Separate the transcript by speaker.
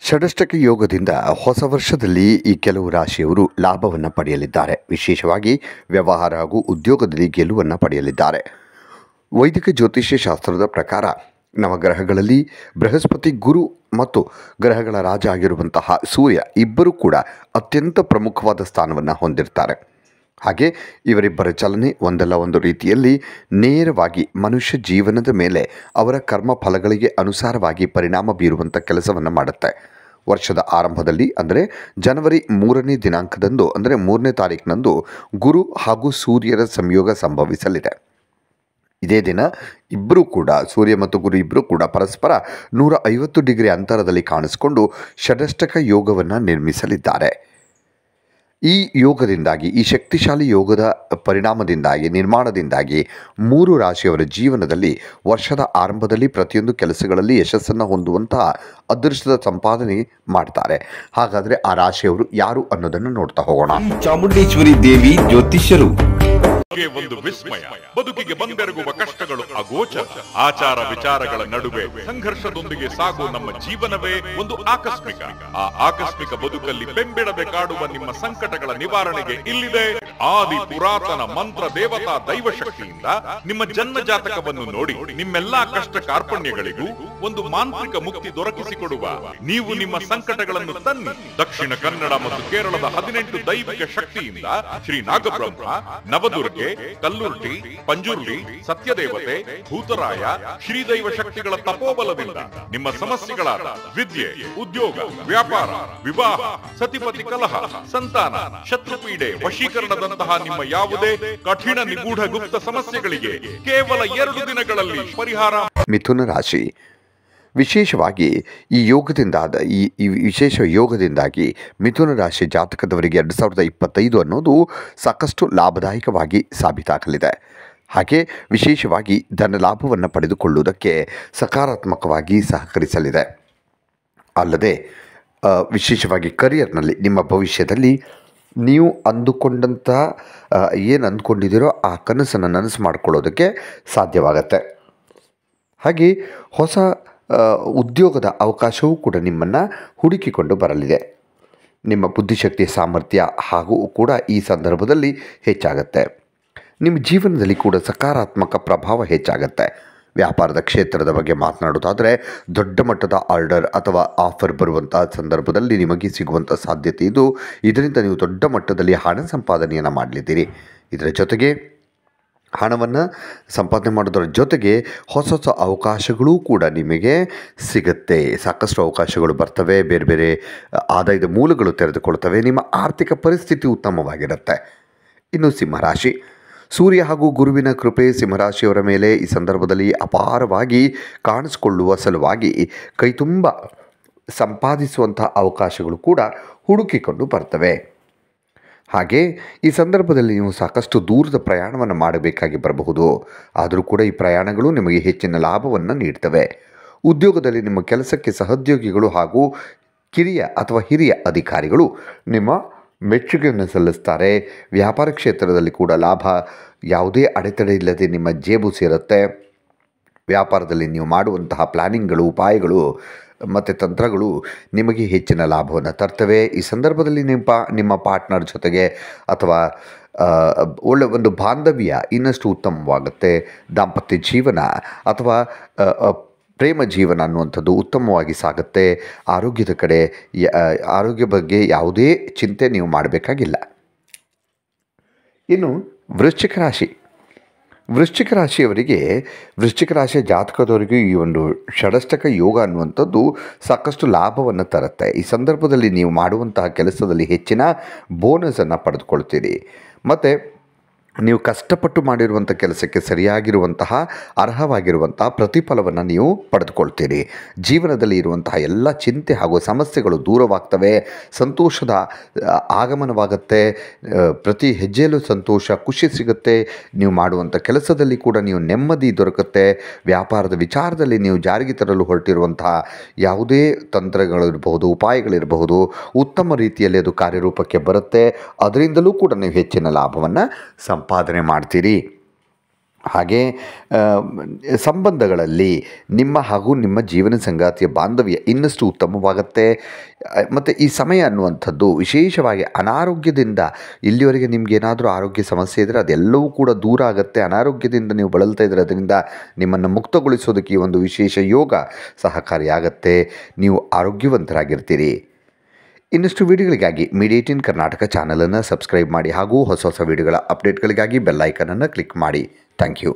Speaker 1: ಷಡಷ್ಟಕ ಯೋಗದಿಂದ ಹೊಸ ವರ್ಷದಲ್ಲಿ ಈ ಕೆಲವು ರಾಶಿಯವರು ಲಾಭವನ್ನು ಪಡೆಯಲಿದ್ದಾರೆ. ವಿಶೇಷವಾಗಿ ವ್ಯವಹಾರ ಹಾಗೂ ಉದ್ಯೋಗದಲ್ಲಿ ಗೆಲುವನ್ನು ಪಡೆಯಲಿದ್ದಾರೆ. ವೈದಿಕ ಜ್ಯೋತಿಷ್ಯ ಶಾಸ್ತ್ರದ ಪ್ರಕಾರ ನವಗ್ರಹಗಳಲ್ಲಿ ಬೃಹಸ್ಪತಿ, ಗುರು ಮತ್ತು ಗ್ರಹಗಳ ರಾಜ ಆಗಿರುವಂತಹ ಸೂರ್ಯ ಇಬ್ಬರೂ ಕೂಡ ಅತ್ಯಂತ ಪ್ರಮುಖವಾದ ಸ್ಥಾನವನ್ನು ಹೊಂದಿರ್ತಾರೆ. ಹಾಗೆ ಇವರಿಬ್ಬರ ಚಲನೆ ಒಂದಲ್ಲ ಒಂದು ರೀತಿಯಲ್ಲಿ ನೇರವಾಗಿ ಮನುಷ್ಯ ಜೀವನದ ಮೇಲೆ ಅವರ ಕರ್ಮ ಫಲಗಳಿಗೆ ಅನುಸಾರವಾಗಿ ಪರಿಣಾಮ ಬೀರುವಂಥ ಕೆಲಸವನ್ನು ಮಾಡುತ್ತೆ. ವರ್ಷದ ಆರಂಭದಲ್ಲಿ ಅಂದರೆ ಜನವರಿ 3ನೇ ದಿನಾಂಕದಂದು ಅಂದರೆ 3ನೇ ತಾರೀಕಿನಂದು ಗುರು ಹಾಗೂ ಸೂರ್ಯರ ಸಂಯೋಗ ಸಂಭವಿಸಲಿದೆ. ಇದೇ ದಿನ ಇಬ್ಬರೂ ಕೂಡ ಸೂರ್ಯ ಮತ್ತು ಗುರು ಇಬ್ಬರೂ ಕೂಡ ಪರಸ್ಪರ 150 ಡಿಗ್ರಿ ಅಂತರದಲ್ಲಿ ಕಾಣಿಸಿಕೊಂಡು ಷಡಷ್ಟಕ ಯೋಗವನ್ನು ನಿರ್ಮಿಸಲಿದ್ದಾರೆ. ಈ ಯೋಗದಿಂದಾಗಿ, ಈ ಶಕ್ತಿಶಾಲಿ ಯೋಗದ ಪರಿಣಾಮದಿಂದಾಗಿ, ನಿರ್ಮಾಣದಿಂದಾಗಿ 3 ರಾಶಿಯವರ ಜೀವನದಲ್ಲಿ ವರ್ಷದ ಆರಂಭದಲ್ಲಿ ಪ್ರತಿಯೊಂದು ಕೆಲಸಗಳಲ್ಲಿ ಯಶಸ್ಸನ್ನು ಹೊಂದುವಂತಹ ಅದೃಷ್ಟದ ಸಂಪಾದನೆ ಮಾಡ್ತಾರೆ. ಹಾಗಾದರೆ ಆ ರಾಶಿಯವರು ಯಾರು ಅನ್ನೋದನ್ನು ನೋಡ್ತಾ ಹೋಗೋಣ.
Speaker 2: ಚಾಮುಂಡೇಶ್ವರಿ ದೇವಿ ಜ್ಯೋತಿಷ್ಯರು.
Speaker 3: ಒಂದು ವಿಸ್ಮಯ, ಬದುಕಿಗೆ ಬಂದೆರಗುವ ಕಷ್ಟಗಳು ಅಗೋಚರ, ಆಚಾರ ವಿಚಾರಗಳ ನಡುವೆ ಸಂಘರ್ಷದೊಂದಿಗೆ ಸಾಗುವ ನಮ್ಮ ಜೀವನವೇ ಒಂದು ಆಕಸ್ಮಿಕ. ಆ ಆಕಸ್ಮಿಕ ಬದುಕಲ್ಲಿ ಬೆಂಬಿಡದೆ ಕಾಡುವ ನಿಮ್ಮ ಸಂಕಟಗಳ ನಿವಾರಣೆಗೆ ಇಲ್ಲಿದೆ ಆದಿ ಪುರಾತನ ಮಂತ್ರ ದೇವತಾ ದೈವ ಶಕ್ತಿಯಿಂದ ನಿಮ್ಮ ಜನ್ಮ ಜಾತಕವನ್ನು ನೋಡಿ ನಿಮ್ಮೆಲ್ಲಾ ಕಷ್ಟ ಕಾರ್ಪಣ್ಯಗಳಿಗೂ ಒಂದು ಮಾಂತ್ರಿಕ ಮುಕ್ತಿ ದೊರಕಿಸಿಕೊಡುವ ನೀವು ನಿಮ್ಮ ಸಂಕಟಗಳನ್ನು ತನ್ನಿ. ದಕ್ಷಿಣ ಕನ್ನಡ ಮತ್ತು ಕೇರಳದ 18 ದೈವಿಕ ಶಕ್ತಿಯಿಂದ ಶ್ರೀ ನಾಗಬ್ರಹ್ಮ, ನವದುರ್ಗೆ, ಕಲ್ಲುರ್ಟಿ, ಪಂಜುರ್ಲಿ, ಸತ್ಯದೇವತೆ, ಭೂತರಾಯ, ಶ್ರೀದೈವ ಶಕ್ತಿಗಳ ತಪೋಬಲದಿಂದ ನಿಮ್ಮ ಸಮಸ್ಯೆಗಳಾದ ವಿದ್ಯೆ, ಉದ್ಯೋಗ, ವ್ಯಾಪಾರ, ವಿವಾಹ, ಸತಿಪತಿ ಕಲಹ, ಸಂತಾನ, ಶತ್ರುಪೀಡೆ, ವಶೀಕರಣದಂತಹ ನಿಮ್ಮ ಯಾವುದೇ ಕಠಿಣ ನಿಗೂಢ ಗುಪ್ತ ಸಮಸ್ಯೆಗಳಿಗೆ ಕೇವಲ 2 ದಿನಗಳಲ್ಲಿ ಪರಿಹಾರ.
Speaker 1: ಮಿಥುನ ರಾಶಿ. ವಿಶೇಷವಾಗಿ ಈ ಯೋಗದಿಂದಾದ ಈ ವಿಶೇಷ ಯೋಗದಿಂದಾಗಿ ಮಿಥುನ ರಾಶಿ ಜಾತಕದವರಿಗೆ 2025 ಅನ್ನೋದು ಸಾಕಷ್ಟು ಲಾಭದಾಯಕವಾಗಿ ಸಾಬೀತಾಗಲಿದೆ. ಹಾಗೆ ವಿಶೇಷವಾಗಿ ಧನ ಲಾಭವನ್ನು ಪಡೆದುಕೊಳ್ಳುವುದಕ್ಕೆ ಸಕಾರಾತ್ಮಕವಾಗಿ ಸಹಕರಿಸಲಿದೆ. ಅಲ್ಲದೆ ವಿಶೇಷವಾಗಿ ಕರಿಯರ್ನಲ್ಲಿ ನಿಮ್ಮ ಭವಿಷ್ಯದಲ್ಲಿ ನೀವು ಅಂದುಕೊಂಡಂಥ ಏನು ಅಂದ್ಕೊಂಡಿದ್ದೀರೋ ಆ ಕನಸನ್ನು ನನಸು ಮಾಡಿಕೊಳ್ಳೋದಕ್ಕೆ ಸಾಧ್ಯವಾಗತ್ತೆ. ಹಾಗೆ ಹೊಸ ಉದ್ಯೋಗದ ಅವಕಾಶವೂ ಕೂಡ ನಿಮ್ಮನ್ನು ಹುಡುಕಿಕೊಂಡು ಬರಲಿದೆ. ನಿಮ್ಮ ಬುದ್ಧಿಶಕ್ತಿಯ ಸಾಮರ್ಥ್ಯ ಹಾಗೂ ಕೂಡ ಈ ಸಂದರ್ಭದಲ್ಲಿ ಹೆಚ್ಚಾಗತ್ತೆ. ನಿಮ್ಮ ಜೀವನದಲ್ಲಿ ಕೂಡ ಸಕಾರಾತ್ಮಕ ಪ್ರಭಾವ ಹೆಚ್ಚಾಗತ್ತೆ. ವ್ಯಾಪಾರದ ಕ್ಷೇತ್ರದ ಬಗ್ಗೆ ಮಾತನಾಡೋದಾದರೆ ದೊಡ್ಡ ಮಟ್ಟದ ಆರ್ಡರ್ ಅಥವಾ ಆಫರ್ ಬರುವಂಥ ಸಂದರ್ಭದಲ್ಲಿ ನಿಮಗೆ ಸಿಗುವಂಥ ಸಾಧ್ಯತೆ ಇದು. ಇದರಿಂದ ನೀವು ದೊಡ್ಡ ಮಟ್ಟದಲ್ಲಿ ಹಣ ಸಂಪಾದನೆಯನ್ನು ಮಾಡಲಿದ್ದೀರಿ. ಇದರ ಜೊತೆಗೆ ಹಣವನ್ನು ಸಂಪಾದನೆ ಮಾಡೋದರ ಜೊತೆಗೆ ಹೊಸ ಹೊಸ ಅವಕಾಶಗಳೂ ಕೂಡ ನಿಮಗೆ ಸಿಗುತ್ತೆ. ಸಾಕಷ್ಟು ಅವಕಾಶಗಳು ಬರ್ತವೆ, ಬೇರೆ ಬೇರೆ ಆದಾಯದ ಮೂಲಗಳು ತೆರೆದುಕೊಳ್ತವೆ. ನಿಮ್ಮ ಆರ್ಥಿಕ ಪರಿಸ್ಥಿತಿ ಉತ್ತಮವಾಗಿರುತ್ತೆ. ಇನ್ನು ಸಿಂಹರಾಶಿ. ಸೂರ್ಯ ಹಾಗೂ ಗುರುವಿನ ಕೃಪೆ ಸಿಂಹರಾಶಿಯವರ ಮೇಲೆ ಈ ಸಂದರ್ಭದಲ್ಲಿ ಅಪಾರವಾಗಿ ಕಾಣಿಸಿಕೊಳ್ಳುವ ಸಲುವಾಗಿ ಕೈತುಂಬ ಸಂಪಾದಿಸುವಂಥ ಅವಕಾಶಗಳು ಕೂಡ ಹುಡುಕಿಕೊಂಡು ಬರ್ತವೆ. ಹಾಗೆ ಈ ಸಂದರ್ಭದಲ್ಲಿ ನೀವು ಸಾಕಷ್ಟು ದೂರದ ಪ್ರಯಾಣವನ್ನು ಮಾಡಬೇಕಾಗಿ ಬರಬಹುದು. ಆದರೂ ಕೂಡ ಈ ಪ್ರಯಾಣಗಳು ನಿಮಗೆ ಹೆಚ್ಚಿನ ಲಾಭವನ್ನು ನೀಡ್ತವೆ. ಉದ್ಯೋಗದಲ್ಲಿ ನಿಮ್ಮ ಕೆಲಸಕ್ಕೆ ಸಹೋದ್ಯೋಗಿಗಳು ಹಾಗೂ ಕಿರಿಯ ಅಥವಾ ಹಿರಿಯ ಅಧಿಕಾರಿಗಳು ನಿಮ್ಮ ಮೆಚ್ಚುಗೆಯನ್ನು ಸಲ್ಲಿಸ್ತಾರೆ. ವ್ಯಾಪಾರ ಕ್ಷೇತ್ರದಲ್ಲಿ ಕೂಡ ಲಾಭ, ಯಾವುದೇ ಅಡೆತಡೆ ಇಲ್ಲದೆ ನಿಮ್ಮ ಜೇಬು ಸೇರುತ್ತೆ. ವ್ಯಾಪಾರದಲ್ಲಿ ನೀವು ಮಾಡುವಂತಹ ಪ್ಲ್ಯಾನಿಂಗ್ಗಳು, ಉಪಾಯಗಳು ಮತ್ತು ತಂತ್ರಗಳು ನಿಮಗೆ ಹೆಚ್ಚಿನ ಲಾಭವನ್ನು ತರ್ತವೆ. ಈ ಸಂದರ್ಭದಲ್ಲಿ ನಿಮ್ಮ ಪಾರ್ಟ್ನರ್ ಜೊತೆಗೆ ಅಥವಾ ಒಳ್ಳೆಯ ಒಂದು ಬಾಂಧವ್ಯ ಇನ್ನಷ್ಟು ಉತ್ತಮವಾಗುತ್ತೆ. ದಾಂಪತ್ಯ ಜೀವನ ಅಥವಾ ಪ್ರೇಮ ಜೀವನ ಅನ್ನುವಂಥದ್ದು ಉತ್ತಮವಾಗಿ ಸಾಗುತ್ತೆ. ಆರೋಗ್ಯದ ಕಡೆ ಆರೋಗ್ಯ ಬಗ್ಗೆ ಯಾವುದೇ ಚಿಂತೆ ನೀವು ಮಾಡಬೇಕಾಗಿಲ್ಲ. ಇನ್ನು ವೃಶ್ಚಿಕ ರಾಶಿ. ವೃಶ್ಚಿಕ ರಾಶಿಯವರಿಗೆ, ವೃಶ್ಚಿಕ ರಾಶಿಯ ಜಾತಕದವರಿಗೂ ಈ ಒಂದು ಷಡಷ್ಟಕ ಯೋಗ ಅನ್ನುವಂಥದ್ದು ಸಾಕಷ್ಟು ಲಾಭವನ್ನು ತರುತ್ತೆ. ಈ ಸಂದರ್ಭದಲ್ಲಿ ನೀವು ಮಾಡುವಂತಹ ಕೆಲಸದಲ್ಲಿ ಹೆಚ್ಚಿನ ಬೋನಸನ್ನು ಪಡೆದುಕೊಳ್ತೀರಿ. ಮತ್ತು ನೀವು ಕಷ್ಟಪಟ್ಟು ಮಾಡಿರುವಂಥ ಕೆಲಸಕ್ಕೆ ಸರಿಯಾಗಿರುವಂತಹ ಅರ್ಹವಾಗಿರುವಂತಹ ಪ್ರತಿಫಲವನ್ನು ನೀವು ಪಡೆದುಕೊಳ್ತೀರಿ. ಜೀವನದಲ್ಲಿ ಇರುವಂತಹ ಎಲ್ಲ ಚಿಂತೆ ಹಾಗೂ ಸಮಸ್ಯೆಗಳು ದೂರವಾಗ್ತವೆ. ಸಂತೋಷದ ಆಗಮನವಾಗುತ್ತೆ. ಪ್ರತಿ ಹೆಜ್ಜೆಯಲ್ಲೂ ಸಂತೋಷ, ಖುಷಿ ಸಿಗುತ್ತೆ. ನೀವು ಮಾಡುವಂಥ ಕೆಲಸದಲ್ಲಿ ಕೂಡ ನೀವು ನೆಮ್ಮದಿ ದೊರಕುತ್ತೆ. ವ್ಯಾಪಾರದ ವಿಚಾರದಲ್ಲಿ ನೀವು ಜಾರಿಗೆ ತರಲು ಹೊರಟಿರುವಂತಹ ಯಾವುದೇ ತಂತ್ರಗಳಿರಬಹುದು, ಉಪಾಯಗಳಿರಬಹುದು, ಉತ್ತಮ ರೀತಿಯಲ್ಲಿ ಅದು ಕಾರ್ಯರೂಪಕ್ಕೆ ಬರುತ್ತೆ. ಅದರಿಂದಲೂ ಕೂಡ ನೀವು ಹೆಚ್ಚಿನ ಲಾಭವನ್ನು ಸಂಪಾದನೆ ಮಾಡ್ತೀರಿ. ಹಾಗೆ ಸಂಬಂಧಗಳಲ್ಲಿ ನಿಮ್ಮ ಹಾಗೂ ನಿಮ್ಮ ಜೀವನ ಸಂಗಾತಿಯ ಬಾಂಧವ್ಯ ಇನ್ನಷ್ಟು ಉತ್ತಮವಾಗುತ್ತೆ. ಮತ್ತು ಈ ಸಮಯ ಅನ್ನುವಂಥದ್ದು ವಿಶೇಷವಾಗಿ ಅನಾರೋಗ್ಯದಿಂದ, ಇಲ್ಲಿವರೆಗೆ ನಿಮಗೇನಾದರೂ ಆರೋಗ್ಯ ಸಮಸ್ಯೆ ಇದ್ದರೆ ಅದೆಲ್ಲವೂ ಕೂಡ ದೂರ ಆಗುತ್ತೆ. ಅನಾರೋಗ್ಯದಿಂದ ನೀವು ಬಳಲ್ತಾ ಇದ್ದರೆ ಅದರಿಂದ ನಿಮ್ಮನ್ನು ಮುಕ್ತಗೊಳಿಸೋದಕ್ಕೆ ಈ ಒಂದು ವಿಶೇಷ ಯೋಗ ಸಹಕಾರಿಯಾಗತ್ತೆ. ನೀವು ಆರೋಗ್ಯವಂತರಾಗಿರ್ತೀರಿ. ಇನ್ನಷ್ಟು ವಿಡಿಯೋಗಳಿಗಾಗಿ ಮೀಡಿಯಾ18 ಕರ್ನಾಟಕ ಚಾನಲನ್ನು ಸಬ್ಸ್ಕ್ರೈಬ್ ಮಾಡಿ ಹಾಗೂ ಹೊಸ ಹೊಸ ವಿಡಿಯೋಗಳ ಅಪ್ಡೇಟ್ಗಳಿಗಾಗಿ ಬೆಲ್ ಐಕನನ್ನು ಕ್ಲಿಕ್ ಮಾಡಿ. Thank you.